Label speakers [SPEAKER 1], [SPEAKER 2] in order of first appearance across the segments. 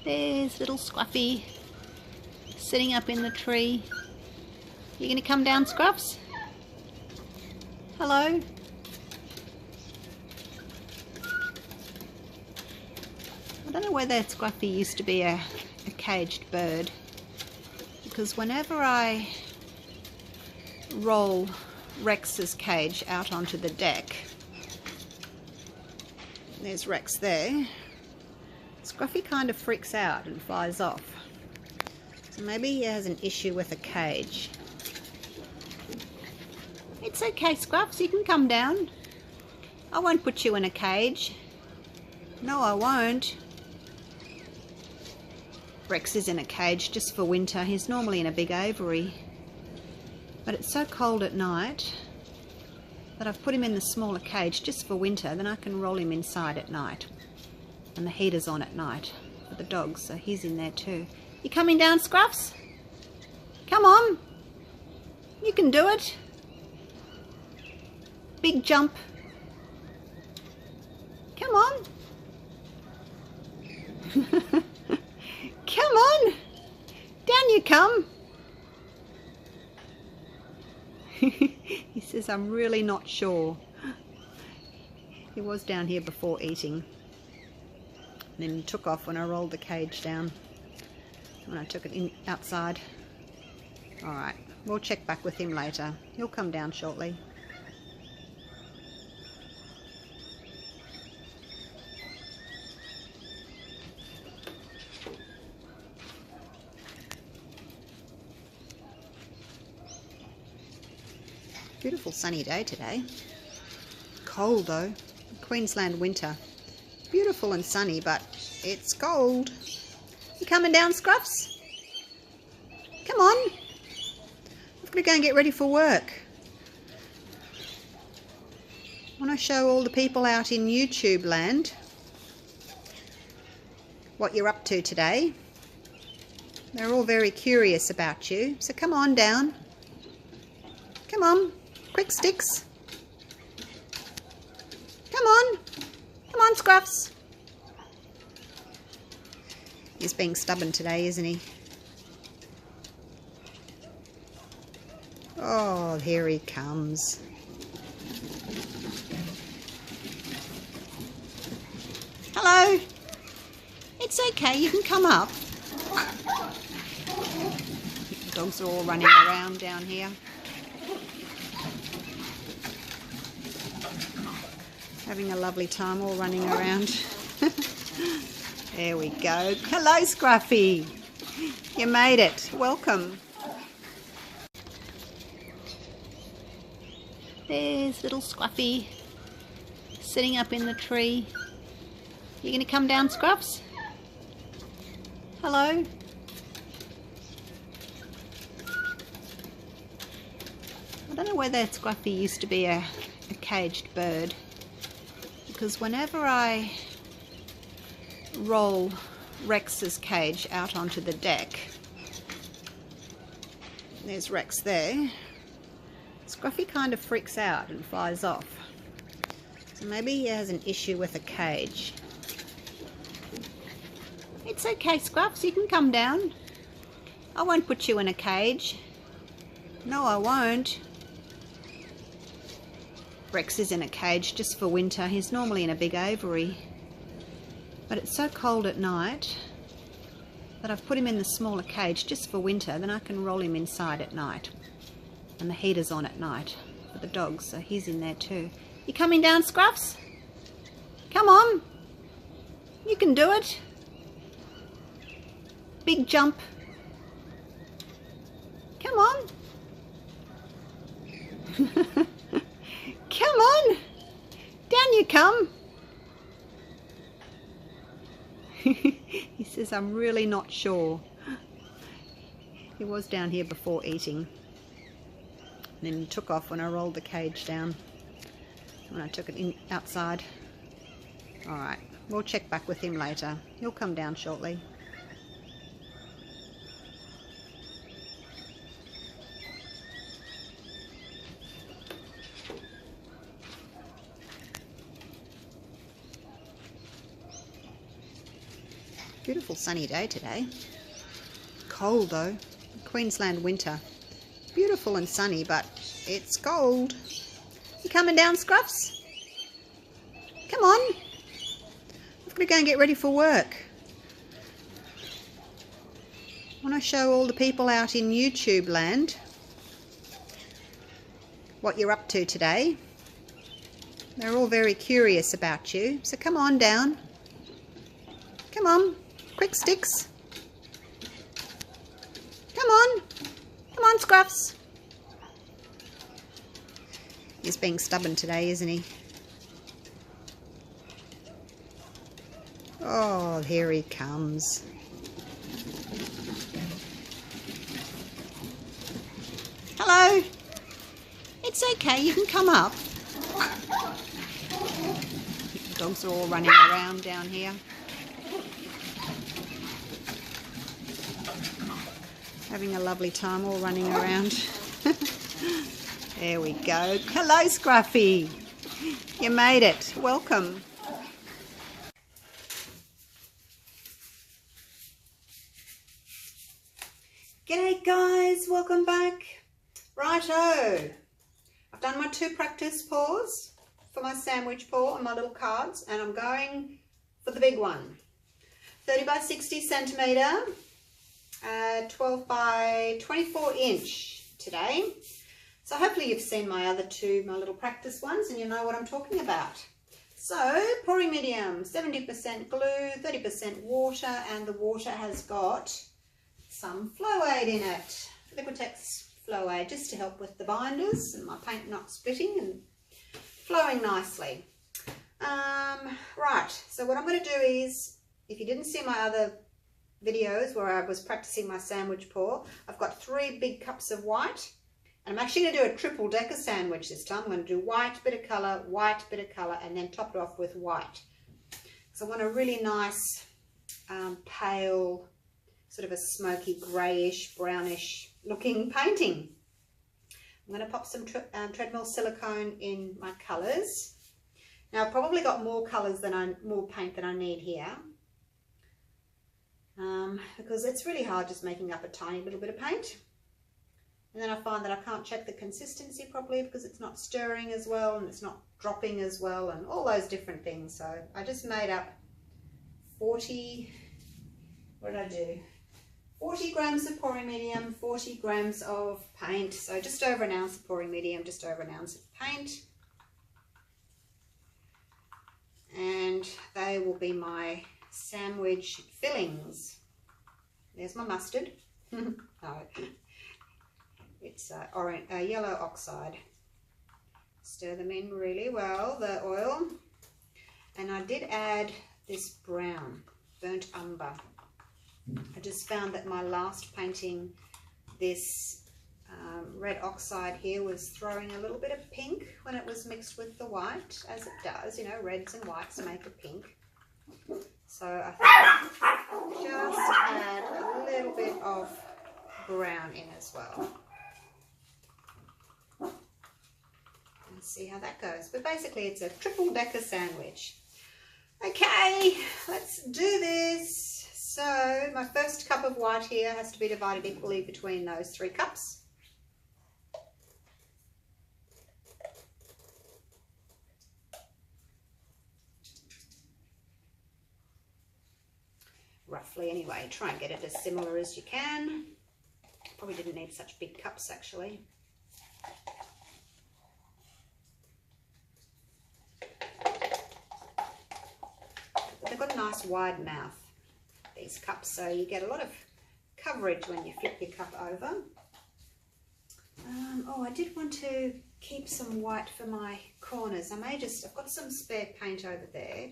[SPEAKER 1] There's little Scruffy sitting up in the tree. You gonna come down, Scruffs? Hello? I don't know whether Scruffy used to be a caged bird, because whenever I roll Rex's cage out onto the deck, there's Rex there, Scruffy kind of freaks out and flies off. So maybe he has an issue with a cage. It's okay, Scruffs, you can come down. I won't put you in a cage. No, I won't. Rex is in a cage just for winter. He's normally in a big aviary. But it's so cold at night that I've put him in the smaller cage just for winter. Then I can roll him inside at night. And the heater's on at night for the dogs, so he's in there too. You coming down, Scruffs? Come on. You can do it. Big jump. Come on. Come on. Down you come. He says, I'm really not sure. He was down here before eating. And then he took off when I rolled the cage down. When I took it in outside. Alright, we'll check back with him later. He'll come down shortly. Beautiful sunny day today. Cold though. Queensland winter. Beautiful and sunny, but it's cold. You coming down, Scruffs? Come on. I've got to go and get ready for work. I want to show all the people out in YouTube land what you're up to today. They're all very curious about you, so come on down. Come on. Quick sticks. Come on. Come on, Scruffs. He's being stubborn today, isn't he? Oh, here he comes. Hello. It's okay, you can come up. The dogs are all running around down here. Having a lovely time, all running around. There we go. Hello, Scruffy. You made it. Welcome. There's little Scruffy sitting up in the tree. You gonna come down, Scruffs? Hello? I don't know whether Scruffy used to be a caged bird, because whenever I roll Rex's cage out onto the deck, there's Rex there, Scruffy kind of freaks out and flies off. So maybe he has an issue with a cage. It's okay, Scruffs, you can come down. I won't put you in a cage. No, I won't. Rex is in a cage just for winter. He's normally in a big aviary. But it's so cold at night that I've put him in the smaller cage just for winter. Then I can roll him inside at night. And the heater's on at night for the dogs, so he's in there too. You coming down, Scruffs? Come on. You can do it. Big jump. Come on. Come on. Down you come. He says, I'm really not sure. He was down here before eating. And then he took off when I rolled the cage down. When I took it in outside. Alright, we'll check back with him later. He'll come down shortly. Beautiful sunny day today. Cold though. Queensland winter. Beautiful and sunny, but it's cold. You coming down, Scruffs? Come on. I've got to go and get ready for work. I want to show all the people out in YouTube land what you're up to today. They're all very curious about you. So come on down. Come on. Quick sticks. Come on. Come on, Scruffs. He's being stubborn today, isn't he? Oh, here he comes. Hello. It's okay, you can come up. The dogs are all running around down here. Having a lovely time, all running around. There we go. Hello, Scruffy. You made it. Welcome. G'day guys, welcome back. Righto. I've done my 2 practice paws for my sandwich paw and my little cards, and I'm going for the big one. 30 by 60 centimetre. 12 by 24 inch today. So hopefully you've seen my other 2, my little practice ones, and you know what I'm talking about. So pouring medium, 70% glue, 30% water, and the water has got some Flow Aid in it. Liquitex Flow Aid, just to help with the binders and my paint not splitting and flowing nicely. Right, so what I'm going to do is, if you didn't see my other videos where I was practicing my sandwich paw, I've got 3 big cups of white, and I'm actually going to do a triple decker sandwich this time. I'm going to do white, bit of colour, white, bit of colour, and then top it off with white. So I want a really nice pale, sort of a smoky greyish, brownish looking painting. I'm going to pop some treadmill silicone in my colours. Now I've probably got more colours more paint than I need here. Because it's really hard just making up a tiny little bit of paint, and then I find that I can't check the consistency properly because it's not stirring as well and it's not dropping as well and all those different things. So I just made up 40, what did I do? 40 grams of pouring medium, 40 grams of paint, so just over an ounce of pouring medium, just over an ounce of paint, and they will be my sandwich fillings. There's my mustard. No, it's yellow oxide. Stir them in really well, the oil. And I did add this brown, burnt umber. I just found that my last painting, this red oxide here was throwing a little bit of pink when it was mixed with the white, as it does, you know, reds and whites make a pink. So I thought just add a little bit of brown in as well. And see how that goes. But basically it's a triple decker sandwich. Okay, let's do this. So my first cup of white here has to be divided equally between those 3 cups. Roughly anyway, try and get it as similar as you can. Probably didn't need such big cups actually. But they've got a nice wide mouth, these cups, so you get a lot of coverage when you flip your cup over. Oh, I did want to keep some white for my corners. I've got some spare paint over there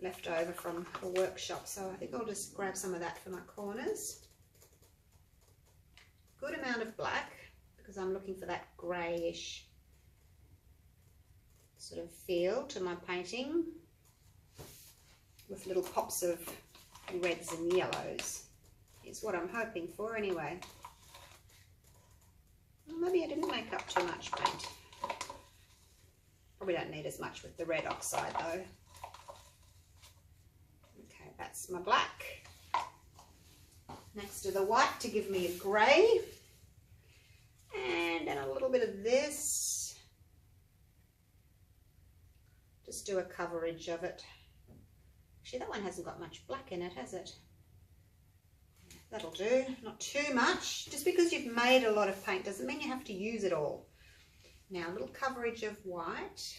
[SPEAKER 1] left over from the workshop, so I think I'll just grab some of that for my corners. Good amount of black because I'm looking for that greyish sort of feel to my painting with little pops of reds and yellows is what I'm hoping for anyway. Well, maybe I didn't make up too much paint. Probably don't need as much with the red oxide though. Okay, that's my black. next to the white to give me a grey. And then a little bit of this. Just do a coverage of it. Actually, that one hasn't got much black in it, has it? That'll do. Not too much. Just because you've made a lot of paint doesn't mean you have to use it all. Now, a little coverage of white.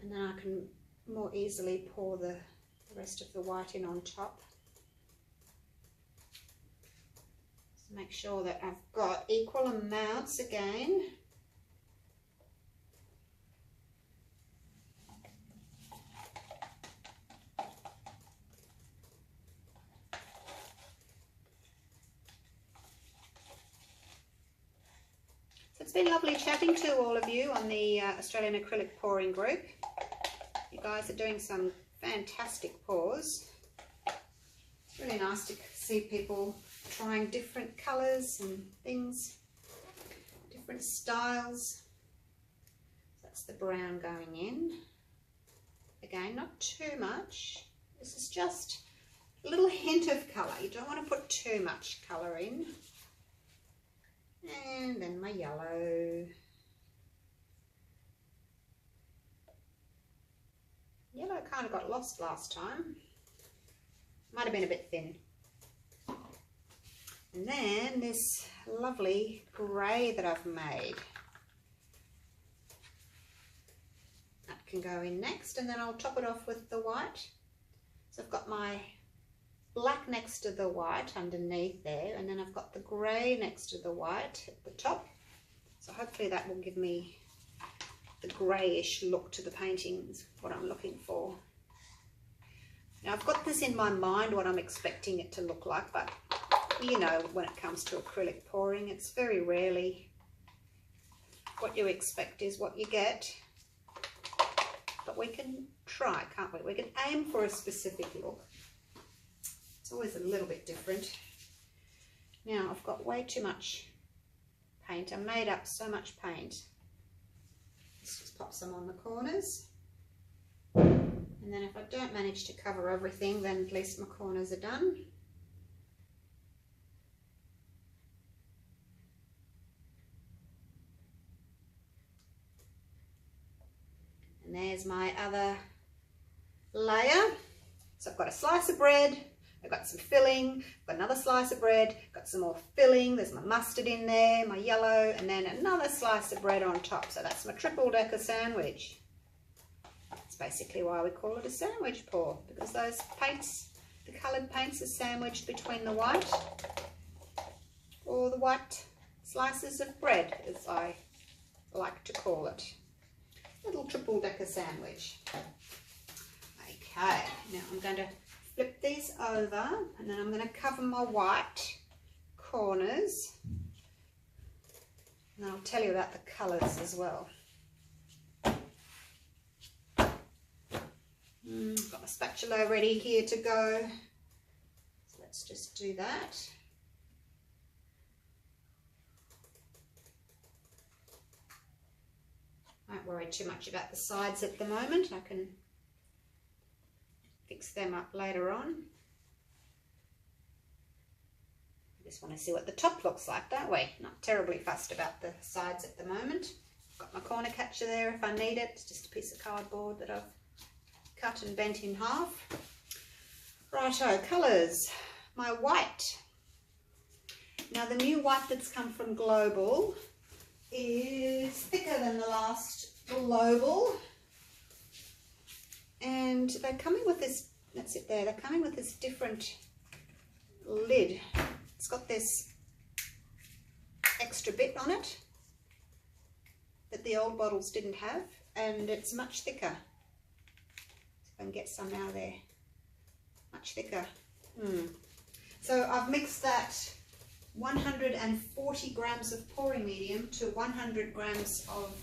[SPEAKER 1] And then I can more easily pour the rest of the white in on top. So make sure that I've got equal amounts again. It's been lovely chatting to all of you on the Australian Acrylic pouring group. You guys are doing some fantastic pours. It's really nice to see people trying different colours and things, different styles. That's the brown going in. Again, not too much. This is just a little hint of colour. You don't want to put too much colour in. And then my yellow. Yellow kind of got lost last time. Might have been a bit thin. And then this lovely grey that I've made. That can go in next, and then I'll top it off with the white. So I've got my black next to the white underneath there, and then I've got the grey next to the white at the top. So hopefully that will give me the greyish look to the painting, is what I'm looking for. Now I've got this in my mind what I'm expecting it to look like, but you know, when it comes to acrylic pouring, it's very rarely what you expect is what you get. But we can try, can't we? We can aim for a specific look. It's always a little bit different. Now I've got way too much paint. I made up so much paint. Let's just pop some on the corners. And then if I don't manage to cover everything, then at least my corners are done. And there's my other layer. So I've got a slice of bread, I've got some filling, I've got another slice of bread, got some more filling, there's my mustard in there, my yellow, and then another slice of bread on top. So that's my triple decker sandwich. That's basically why we call it a sandwich pour, because those paints, the coloured paints, are sandwiched between the white, or the white slices of bread, as I like to call it. Little triple decker sandwich. Okay, now I'm going to flip these over, and then I'm going to cover my white corners, and I'll tell you about the colours as well. Got my spatula ready here to go, so let's just do that. Don't worry too much about the sides at the moment. I can fix them up later on. I just want to see what the top looks like, don't we? Not terribly fussed about the sides at the moment. Got my corner catcher there if I need it. It's just a piece of cardboard that I've cut and bent in half. Righto, colours. My white. Now the new white that's come from Global is thicker than the last Global. And they're coming with this, that's it there, they're coming with this different lid. It's got this extra bit on it that the old bottles didn't have, and it's much thicker. So if I can get some out of there. Much thicker. So I've mixed that 140 grams of pouring medium to 100 grams of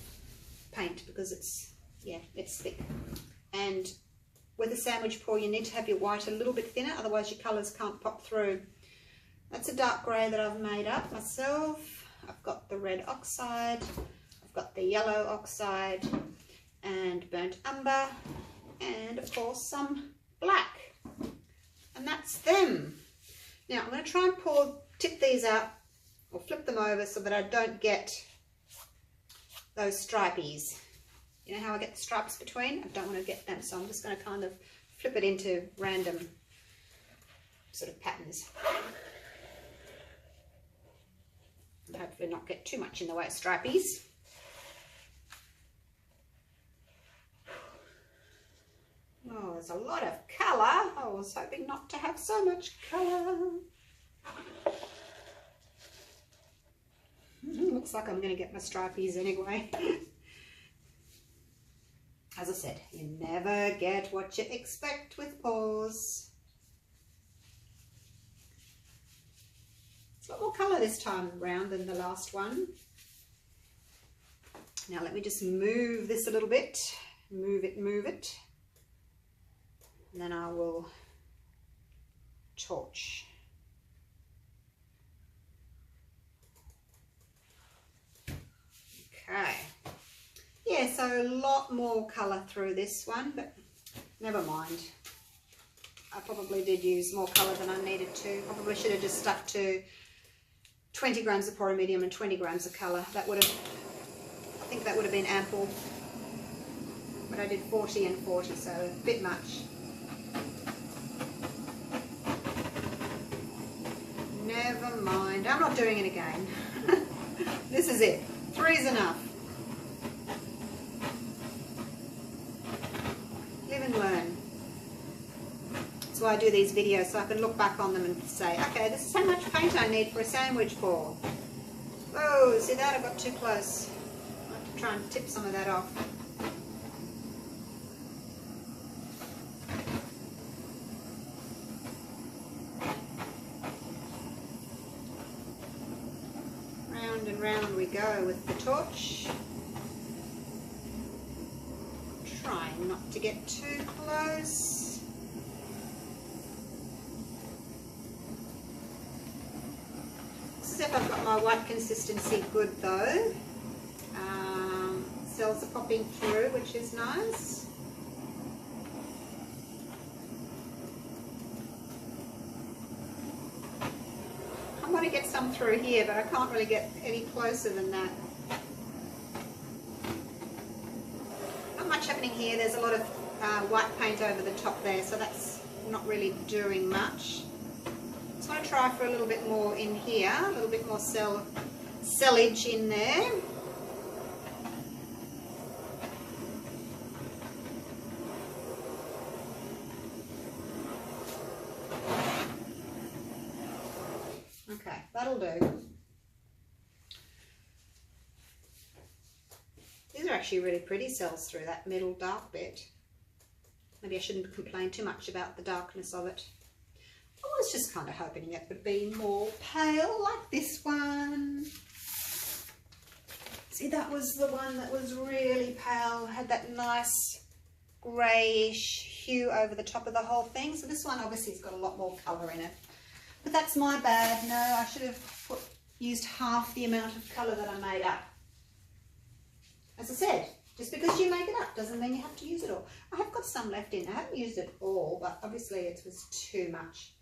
[SPEAKER 1] paint, because it's, yeah, it's thick. And with a sandwich pour, you need to have your white a little bit thinner, otherwise your colours can't pop through. That's a dark grey that I've made up myself. I've got the red oxide, I've got the yellow oxide, and burnt umber, and of course some black. And that's them. Now I'm going to try and tip these out or flip them over so that I don't get those stripies. You know how I get the stripes between? I don't want to get them, so I'm just going to kind of flip it into random sort of patterns. And hopefully not get too much in the way of stripies. Oh, there's a lot of colour. I was hoping not to have so much colour. Looks like I'm going to get my stripies anyway. As I said, you never get what you expect with paws. It's a lot more colour this time round than the last one. Now let me just move this a little bit. Move it, move it. And then I will torch. Okay. Yeah, so a lot more colour through this one, but never mind. I probably did use more colour than I needed to. Probably should have just stuck to 20 grams of pori medium and 20 grams of colour. That would have, I think that would have been ample. But I did 40 and 40, so a bit much. Never mind. I'm not doing it again. This is it. 3 is enough. Live and learn. That's why I do these videos, so I can look back on them and say, okay, this is how much paint I need for a sandwich paw. Oh, see that? I got too close. I have to try and tip some of that off. Round and round we go with the torch. Trying not to get too close. This is if I've got my white consistency good though. Cells are popping through, which is nice. I want to get some through here, but I can't really get any closer than that. Not much happening here. There's a lot of white paint over the top there, so that's not really doing much. Just want to try for a little bit more in here, a little bit more sellage in there. Okay, that'll do. These are actually really pretty cells through that middle dark bit. Maybe I shouldn't complain too much about the darkness of it. I was just kind of hoping it would be more pale like this one. See, that was the one that was really pale, had that nice greyish hue over the top of the whole thing. So this one obviously has got a lot more colour in it. But that's my bad. No, I should have used half the amount of colour that I made up. As I said, just because you make it up doesn't mean you have to use it all. I have got some left in. I haven't used it all, but obviously it was too much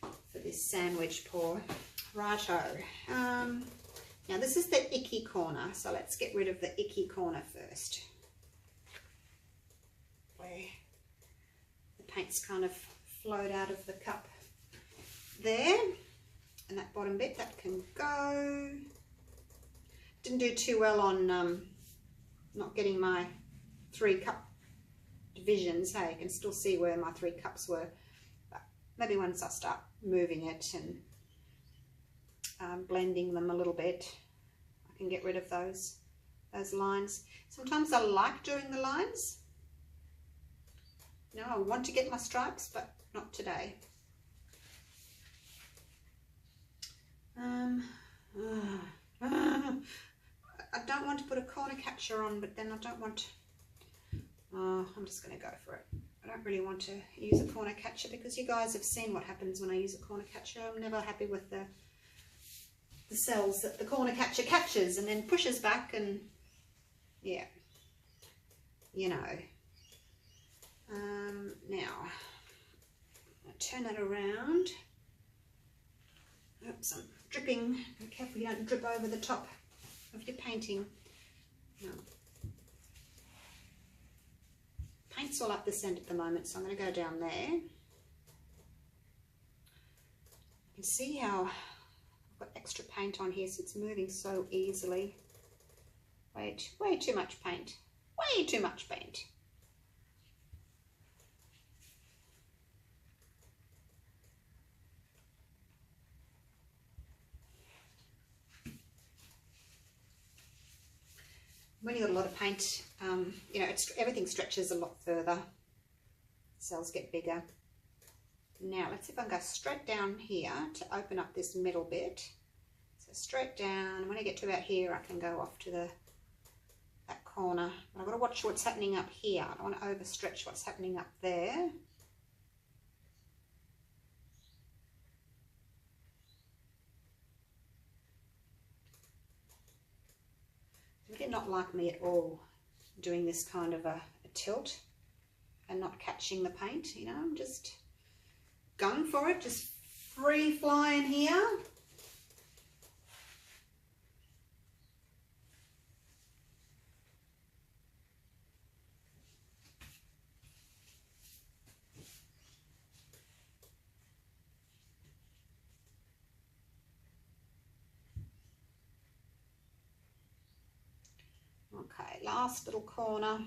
[SPEAKER 1] for this sandwich paw. Righto. Now this is the icky corner, so let's get rid of the icky corner first. Where the paint's kind of flowed out of the cup there. And that bottom bit, that can go. Didn't do too well on not getting my 3 cup divisions. Hey, you can still see where my 3 cups were. But maybe once I start moving it and blending them a little bit, I can get rid of those lines. Sometimes I like doing the lines. No, I want to get my stripes, but not today. I don't want to put a corner catcher on, but then I don't want, I'm just going to go for it. I don't really want to use a corner catcher because you guys have seen what happens when I use a corner catcher. I'm never happy with the cells that the corner catcher catches and then pushes back, and yeah, you know. Now, I'm going to turn that around. Oops, I'm dripping. Be careful you don't drip over the top of your painting. No. Paint's all up this end at the moment, so I'm going to go down there. You can see how I've got extra paint on here, so it's moving so easily. Way too much paint. Way too much paint. When you've got a lot of paint, you know, everything stretches a lot further. Cells get bigger. Now, let's see if I can go straight down here to open up this middle bit. So straight down. When I get to about here, I can go off to that corner. But I've got to watch what's happening up here. I don't want to overstretch what's happening up there. Really not like me at all doing this kind of a tilt and not catching the paint, you know. I'm just going for it, just free flying here. Okay, last little corner.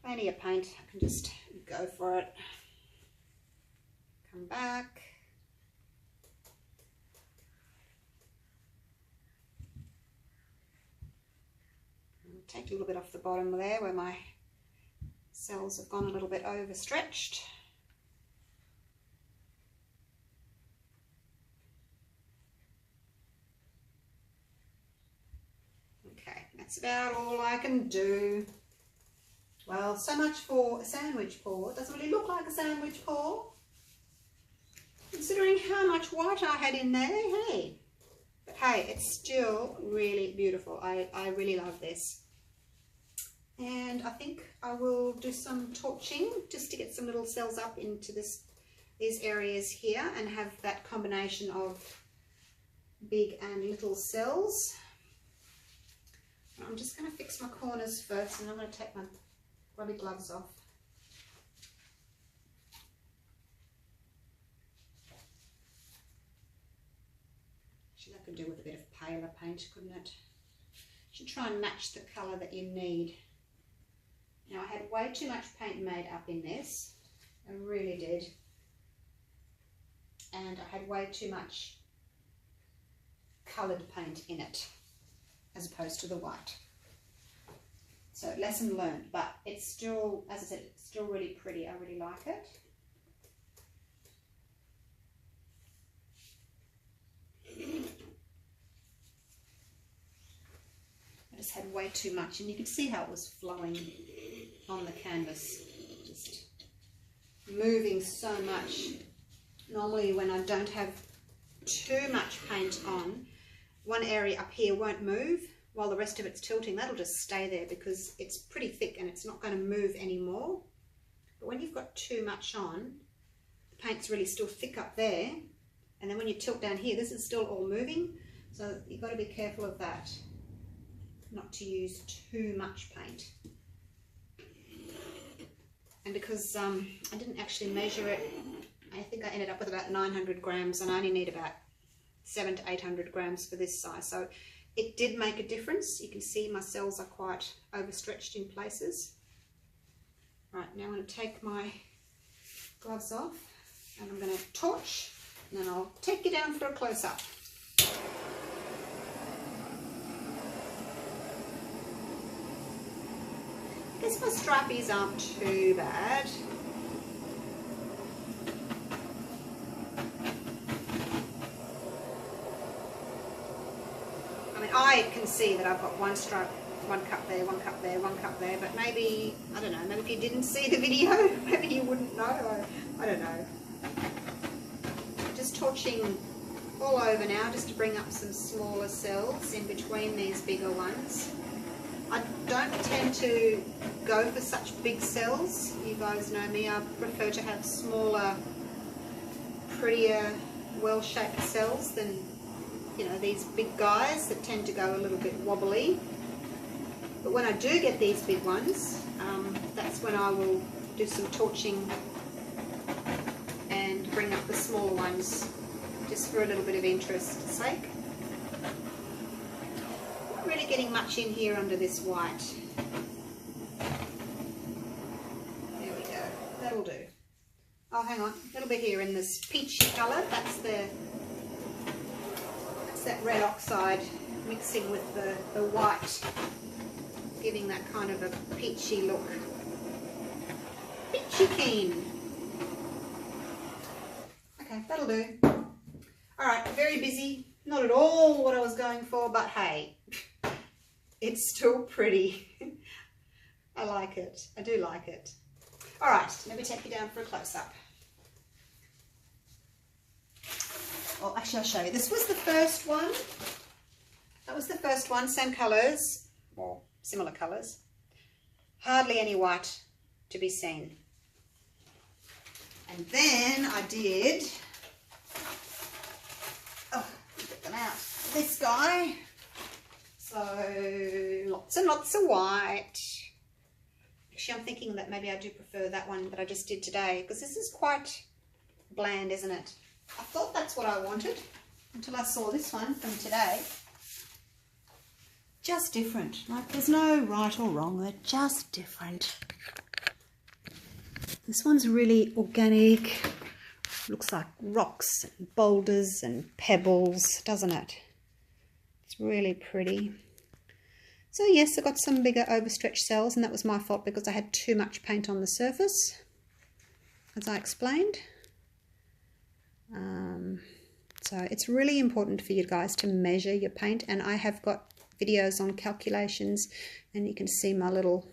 [SPEAKER 1] Plenty of paint, I can just go for it. Come back. Take a little bit off the bottom there where my cells have gone a little bit overstretched. Okay, that's about all I can do. Well, so much for a sandwich pour. It doesn't really look like a sandwich pour, considering how much white I had in there, hey. But hey, it's still really beautiful. I really love this. And I think I will do some torching just to get some little cells up into these areas here and have that combination of big and little cells. I'm just going to fix my corners first, and I'm going to take my rubber gloves off. Actually, that could do with a bit of paler paint, couldn't it? You should try and match the colour that you need. Now, I had way too much paint made up in this. I really did. And I had way too much coloured paint in it, as opposed to the white. So lesson learned, but it's still, as I said, it's still really pretty. I really like it. I just had way too much, and you could see how it was flowing on the canvas, just moving so much. Normally when I don't have too much paint on, one area up here won't move while the rest of it's tilting. That'll just stay there because it's pretty thick and it's not going to move anymore. But when you've got too much on, the paint's really still thick up there, and then when you tilt down here, this is still all moving, so you've got to be careful of that, not to use too much paint. And because I didn't actually measure it, I think I ended up with about 900 grams, and I only need about 700 to 800 grams for this size. So it did make a difference. You can see my cells are quite overstretched in places. Right, now I'm going to take my gloves off, and I'm going to torch, and then I'll take you down for a close-up. I guess my strippies aren't too bad. I mean, I can see that I've got one stripe, one cup there, one cup there, one cup there, but maybe, I don't know, maybe if you didn't see the video, maybe you wouldn't know, I don't know. Just torching all over now, just to bring up some smaller cells in between these bigger ones. I don't don't tend to go for such big cells. You guys know me, I prefer to have smaller, prettier, well-shaped cells than, you know, these big guys that tend to go a little bit wobbly. But when I do get these big ones, that's when I will do some torching and bring up the smaller ones just for a little bit of interest's sake. Not really getting much in here under this white. There we go, that'll do. Oh, hang on, a little bit here in this peachy colour. That's that red oxide mixing with the white, giving that kind of a peachy look. Peachy keen. Okay, that'll do. Alright, very busy. Not at all what I was going for, but hey, it's still pretty. I like it. I do like it. Alright, let me take you down for a close-up. Well, actually I'll show you. This was the first one. That was the first one. Same colours. Well, similar colours. Hardly any white to be seen. And then I did, oh, get them out, this guy. So lots and lots of white. Actually, I'm thinking that maybe I do prefer that one that I just did today, because this is quite bland, isn't it? I thought that's what I wanted until I saw this one from today. Just different. Like, there's no right or wrong, they're just different. This one's really organic, looks like rocks and boulders and pebbles, doesn't it? It's really pretty. So yes, I got some bigger overstretched cells, and that was my fault because I had too much paint on the surface, as I explained. So it's really important for you guys to measure your paint, and I have got videos on calculations, and you can see my little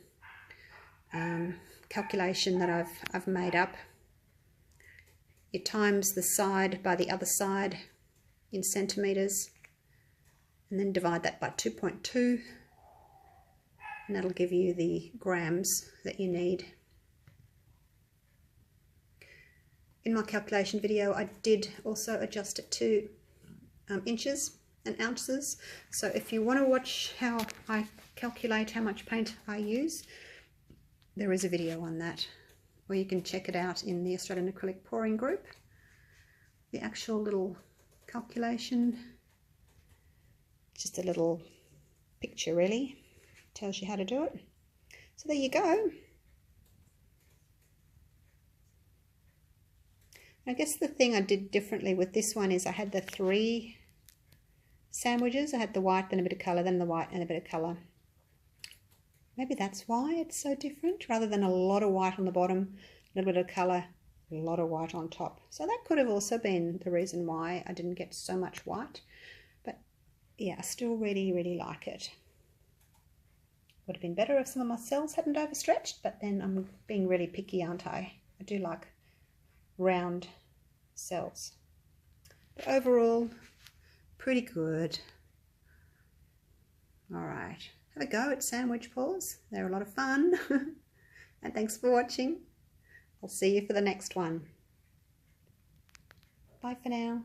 [SPEAKER 1] calculation that I've made up. You times the side by the other side in centimeters, and then divide that by 2.2, and that'll give you the grams that you need. In my calculation video, I did also adjust it to inches and ounces. So if you want to watch how I calculate how much paint I use, there is a video on that, or you can check it out in the Australian Acrylic Pouring group. The actual little calculation, just a little picture really, tells you how to do it. So there you go. I guess the thing I did differently with this one is I had the 3 sandwiches. I had the white, then a bit of colour, then the white and a bit of colour. Maybe that's why it's so different, rather than a lot of white on the bottom, a little bit of colour, a lot of white on top. So that could have also been the reason why I didn't get so much white. But yeah, I still really, really like it. Would have been better if some of my cells hadn't overstretched, but then I'm being really picky, aren't I? I do like round cells. But overall, pretty good. Alright, have a go at sandwich pours. They're a lot of fun. And thanks for watching. I'll see you for the next one. Bye for now.